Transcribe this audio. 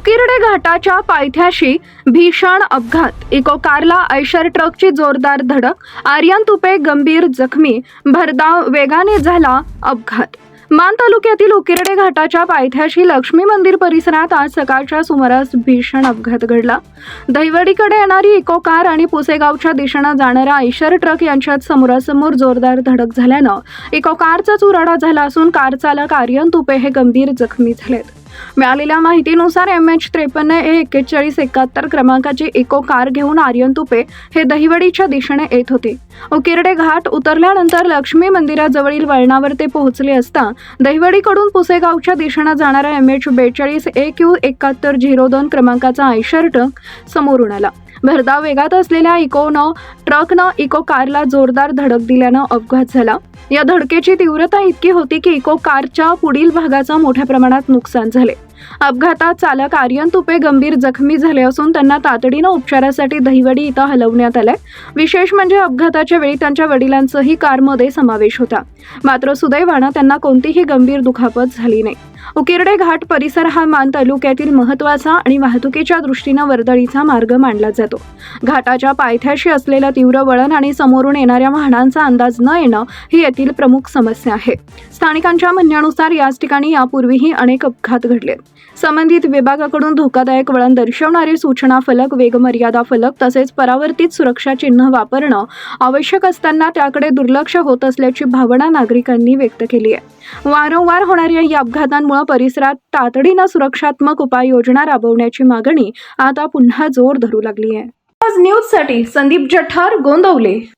उकिरडे घाटाच्या पायथ्याशी भीषण अपघात। इको कारला आयशर ट्रकची जोरदार धडक, आर्यन तुपे गंभीर जखमी। भरधाव वेगाने झाला अपघात। मान तालुक्यातील उकिरडे घाटाच्या पायथ्याशी लक्ष्मी मंदिर परिसरात आज सकाळच्या सुमारास भीषण अपघात घडला। दहिवडीकडे येणारी इको कार आणि पुसेगावच्या दिशेने जाणारा आयशर ट्रक यांच्यात समोरासमोर जोरदार धडक झाल्यानं इको कारचा चुराडा झाला असून कार चालक आर्यन तुपे हे गंभीर जखमी झालेत। मिळालेल्या माहितीनुसार MH53A4171 क्रमांकाची इको कार घेऊन आर्यन तुपे हे दहिवडीच्या दिशेने येत होते। उकिरडे घाट उतरल्यानंतर लक्ष्मी मंदिराजवळील वळणावर ते पोहोचले असता दहिवडीकडून पुसेगावच्या दिशेने जाणारा MH42AQ7102 क्रमांकाचा आयशर ट्रक समोरून आला। भरधाव वेगात असलेल्या ट्रकनं इको कारला जोरदार धडक दिल्यानं अपघात झाला। या धडकेची तीव्रता इतकी होती की इको कारच्या पुढील भागाचं मोठ्या प्रमाणात नुकसान झाले। अपघातात चालक आर्यन तुपे गंभीर जखमी झाले असून त्यांना तातडीनं उपचारासाठी दहिवडी इथं हलवण्यात आलंय। विशेष म्हणजे अपघाताच्या वेळी त्यांच्या वडिलांचाही कारमध्ये समावेश होता, मात्र सुदैवानं त्यांना कोणतीही गंभीर दुखापत झाली नाही। उकिरडे घाट परिसर हा मान तालुक्यातील महत्त्वाचा आणि वाहतुकीच्या दृष्टीनं वर्दळीचा मार्ग मानला जातो। घाटाच्या पायथ्याशी असलेलं तीव्र वळण आणि समोरून येणाऱ्या वाहनांचा अंदाज न येणं ही येथील प्रमुख समस्या आहे। स्थानिकांच्या म्हणण्यानुसार याच ठिकाणी यापूर्वीही अनेक अपघात घडलेत। संबंधित विभागाकडून धोकादायक वळण दर्शवणारे सूचना फलक, वेगमर्यादा फलक तसेच परावर्तित सुरक्षा चिन्ह वापरणं आवश्यक असताना त्याकडे दुर्लक्ष होत असल्याची भावना नागरिकांनी व्यक्त केली आहे। वारंवार होणाऱ्या या अपघातांमुळे परिसरात तातडीनं सुरक्षात्मक उपाययोजना राबवण्याची मागणी आता पुन्हा जोर धरू लागली आहे। आज न्यूजसाठी संदीप जठार, गोंदवले।